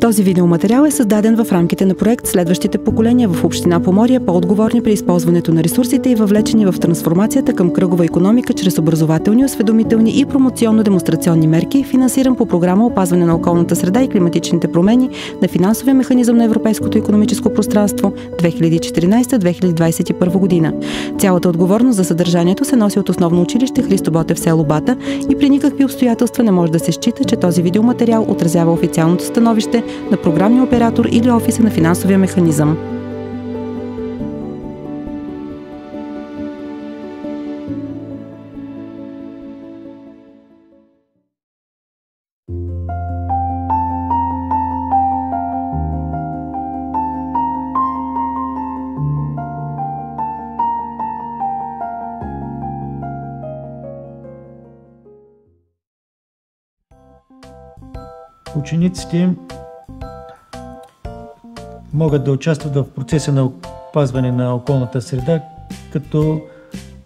Този видеоматериал е създаден в рамките на проект "Следващите поколения" в община Поморие, по-отговорни при използването на ресурсите и въвлечени в трансформацията към кръгова икономика чрез образователни, осведомителни и промоционно-демонстрационни мерки, финансиран по програма "Опазване на околната среда и климатичните промени" на финансовия механизъм на Европейското икономическо пространство 2014-2021 година. Цялата отговорност за съдържанието се носи от Основно училище Христо Ботев, село Бата, и при никакви обстоятелства не може да се счита, че този видеоматериал отразява официалното становище на програмния оператор или офиса на финансовия механизъм. Учениците могат да участват в процеса на опазване на околната среда, като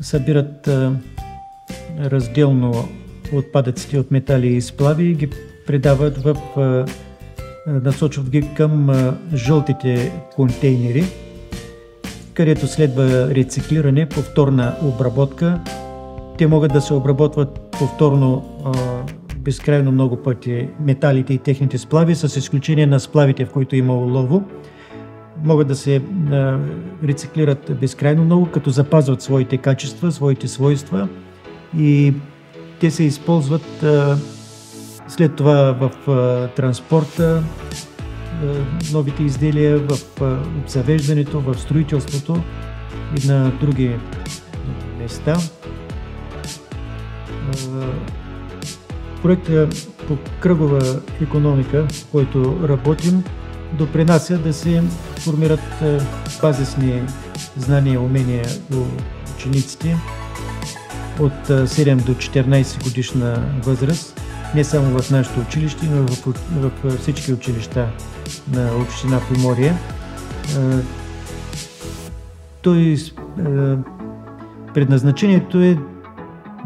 събират разделно отпадъците от метали и сплави и ги предават насочват ги към жълтите контейнери, където следва рециклиране, повторна обработка. Те могат да се обработват повторно безкрайно много пъти металите и техните сплави, с изключение на сплавите, в които има олово. Могат да се рециклират безкрайно много, като запазват своите качества, своите свойства, и те се използват след това в транспорта, новите изделия, в обзавеждането, в строителството и на други места. Проектът по кръгова икономика, в който работим, допринася да се формират базисни знания и умения у учениците от 7 до 14 годишна възраст, не само в нашето училище, но в всички училища на община Поморие. Предназначението е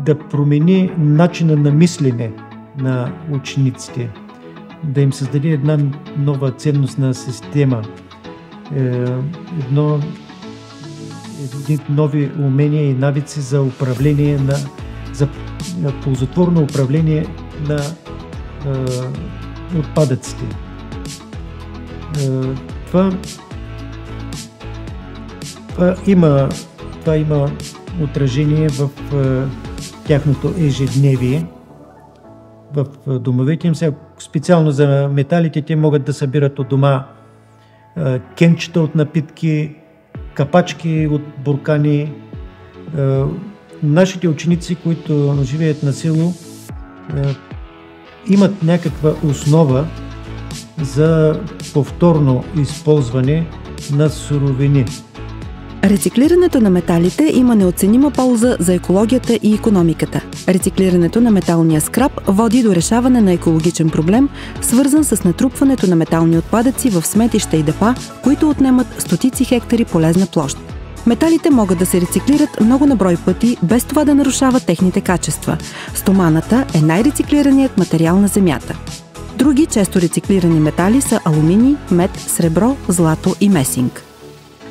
да промени начина на мислене на учениците, да им създаде една нова ценностна система, нови умения и навици за управление за ползотворно управление на отпадъците. Това има отражение в тяхното ежедневие, в домовете им. Специално за металите, те могат да събират от дома кенчета от напитки, капачки от буркани. Нашите ученици, които живеят на село, имат някаква основа за повторно използване на суровини. Рециклирането на металите има неоценима полза за екологията и икономиката. Рециклирането на металния скрап води до решаване на екологичен проблем, свързан с натрупването на метални отпадъци в сметища и депа, които отнемат стотици хектари полезна площ. Металите могат да се рециклират много на брой пъти, без това да нарушават техните качества. Стоманата е най-рециклираният материал на Земята. Други често рециклирани метали са алуминий, мед, сребро, злато и месинг.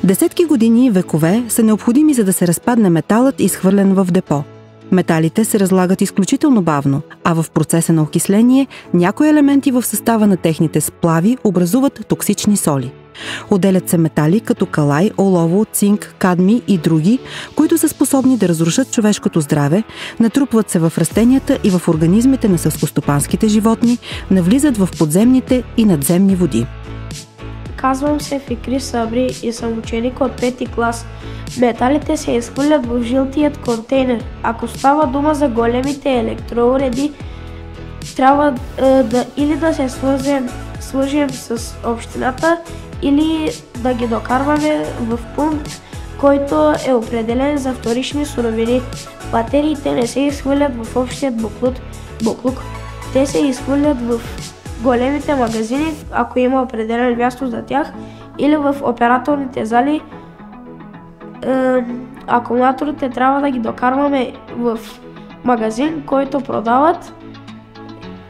Десетки години и векове са необходими, за да се разпадне металът, изхвърлен в депо. Металите се разлагат изключително бавно, а в процеса на окисление някои елементи в състава на техните сплави образуват токсични соли. Отделят се метали като калай, олово, цинк, кадмий и други, които са способни да разрушат човешкото здраве, натрупват се в растенията и в организмите на селскостопанските животни, навлизат в подземните и надземни води. Казвам се Фикри Сабри и съм ученик от 5-ти клас. Металите се изхвърлят в жълтият контейнер. Ако става дума за големите електроуреди, трябва или да се свържем с общината, или да ги докарваме в пункт, който е определен за вторични суровини. Батериите не се изхвърлят в общият буклук. Те се изхвърлят в големите магазини, ако има определено място за тях, или в операторните зали. Акумулаторите трябва да ги докарваме в магазин, който продават,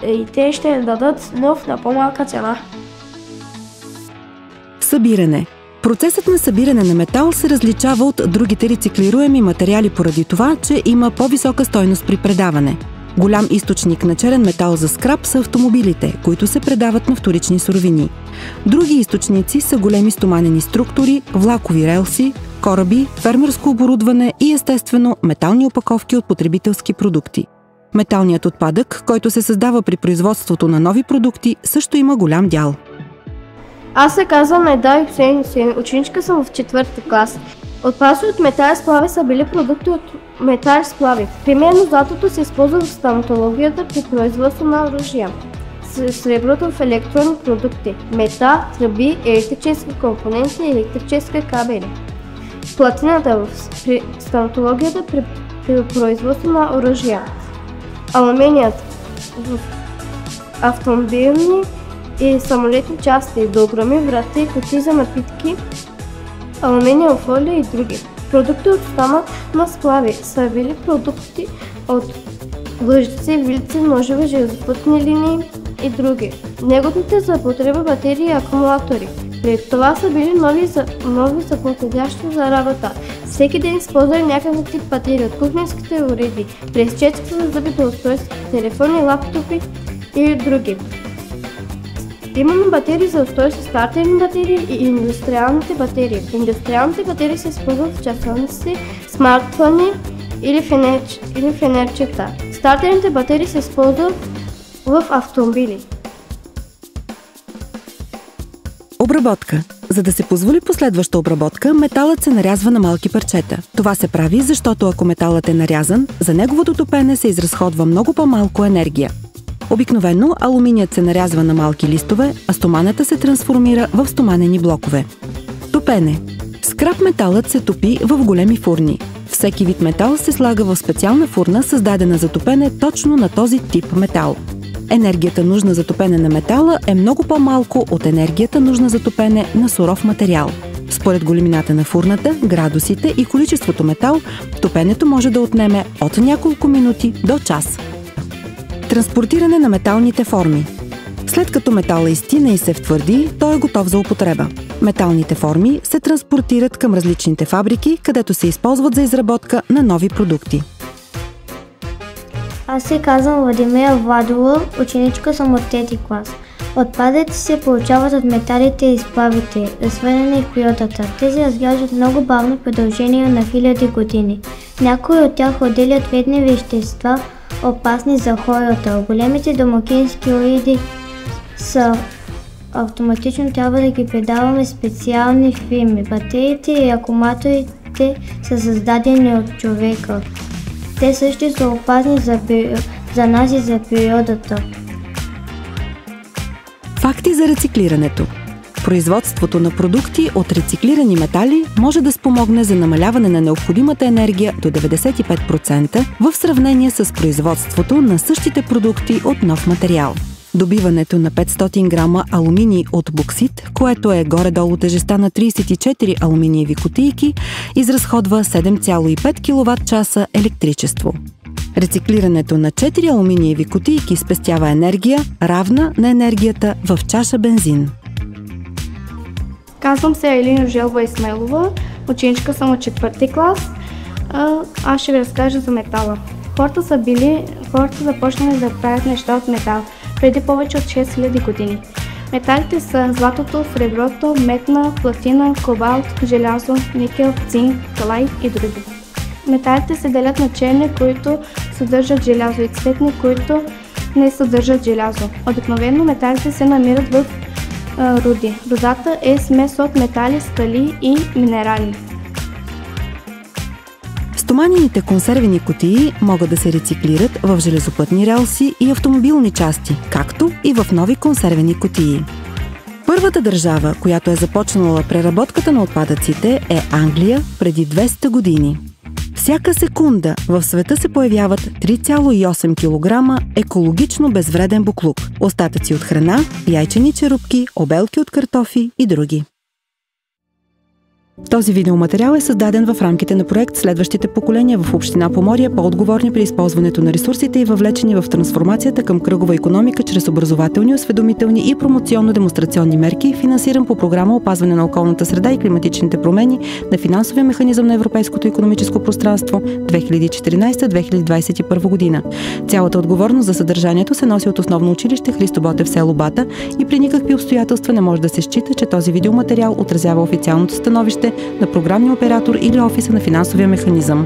и те ще им дадат нов на по-малка цена. Събиране. Процесът на събиране на метал се различава от другите рециклируеми материали поради това, че има по-висока стойност при предаване. Голям източник на черен метал за скрап са автомобилите, които се предават на вторични суровини. Други източници са големи стоманени структури, влакови релси, кораби, фермерско оборудване и естествено метални опаковки от потребителски продукти. Металният отпадък, който се създава при производството на нови продукти, също има голям дял. Аз се казвам Найда Хюсейн, ученичка съм в 4-ти клас. Отпадъци от метали сплави са били продукти от метали сплави. Примерно златото се използва в стоматологията при производство на оръжия, среброто в електронни продукти, мета, тръби, електрически компоненти и електрически кабели. Платината в стоматологията при производство на оръжия. Алуминият в автомобилни и самолетни части, дограми, врати, кутии за напитки, алуминиева фолия и други. Продукти от стомана сплави са били продукти от лъжици, вилици, ножове, железопътни линии и други. Негодните за употреба батерии и акумулатори. Пред това са били нови за подходящи за работа. Всеки ден използвали някакъв тип батерии от кухненските уреди, през четките за зъбите устройства, телефони, лаптопи и други. Имаме батерии за устройства, стартерни батерии и индустриалните батерии. Индустриалните батерии се използват в часовници, смартфони или фенерчета. Стартерните батерии се използват в автомобили. Обработка. За да се позволи последваща обработка, металът се нарязва на малки парчета. Това се прави, защото ако металът е нарязан, за неговото топене се изразходва много по-малко енергия. Обикновено алуминият се нарязва на малки листове, а стоманата се трансформира в стоманени блокове. Топене. Скрап металът се топи в големи фурни. Всеки вид метал се слага в специална фурна, създадена за топене точно на този тип метал. Енергията нужна за топене на метала е много по-малко от енергията нужна за топене на суров материал. Според големината на фурната, градусите и количеството метал, топенето може да отнеме от няколко минути до час. Транспортиране на металните форми. След като металът изстина и се втвърди, той е готов за употреба. Металните форми се транспортират към различните фабрики, където се използват за изработка на нови продукти. Аз се казвам Владимира Владова, ученичка съм от 3-ти клас. Отпадъци се получават от металите и сплавите, разхвърляни в природата. Те се разграждат много бавно в продължение на хиляди години. Някои от тях отделят вредни вещества, опасни за хората. Големите домакински уреди са автоматично трябва да ги предаваме специални фирми. Батериите и акумулаторите са създадени от човека. Те също са опасни за нас и за природата. Факти за рециклирането. Производството на продукти от рециклирани метали може да спомогне за намаляване на необходимата енергия до 95% в сравнение с производството на същите продукти от нов материал. Добиването на 500 грама алуминий от боксит, което е горе-долу тежестта на 34 алуминиеви кутийки, изразходва 7,5 кВт-часа електричество. Рециклирането на 4 алуминиеви кутийки спестява енергия, равна на енергията в чаша бензин. Казвам се Елина Желва Исмелова, ученичка съм от 4-ти клас. Аз ще ви разкажа за метала. Хората започнали да правят неща от метал преди повече от 6000 години. Металите са златото, среброто, медна, платина, кобалт, желязо, никел, цинк, калай и други. Металите се делят на черни, които съдържат желязо, и цветни, които не съдържат желязо. Обикновено металите се намират в руди. Рудата е смес от метали, скали и минерали. Стоманените консервени кутии могат да се рециклират в железопътни релси и автомобилни части, както и в нови консервени кутии. Първата държава, която е започнала преработката на отпадъците, е Англия преди 200 години. Всяка секунда в света се появяват 3,8 кг екологично безвреден боклук, остатъци от храна, яйчени черупки, обелки от картофи и други. Този видеоматериал е създаден в рамките на проект "Следващите поколения в община Поморие, по-отговорни при използването на ресурсите и въвлечени в трансформацията към кръгова икономика чрез образователни, осведомителни и промоционно-демонстрационни мерки", финансиран по програма "Опазване на околната среда и климатичните промени" на финансовия механизъм на Европейското икономическо пространство 2014-2021 година. Цялата отговорност за съдържанието се носи от Основно училище Христо Ботев, село Бата, и при никакви обстоятелства не може да се счита, че този видеоматериал отразява официалното становище на програмния оператор или офиса на финансовия механизъм.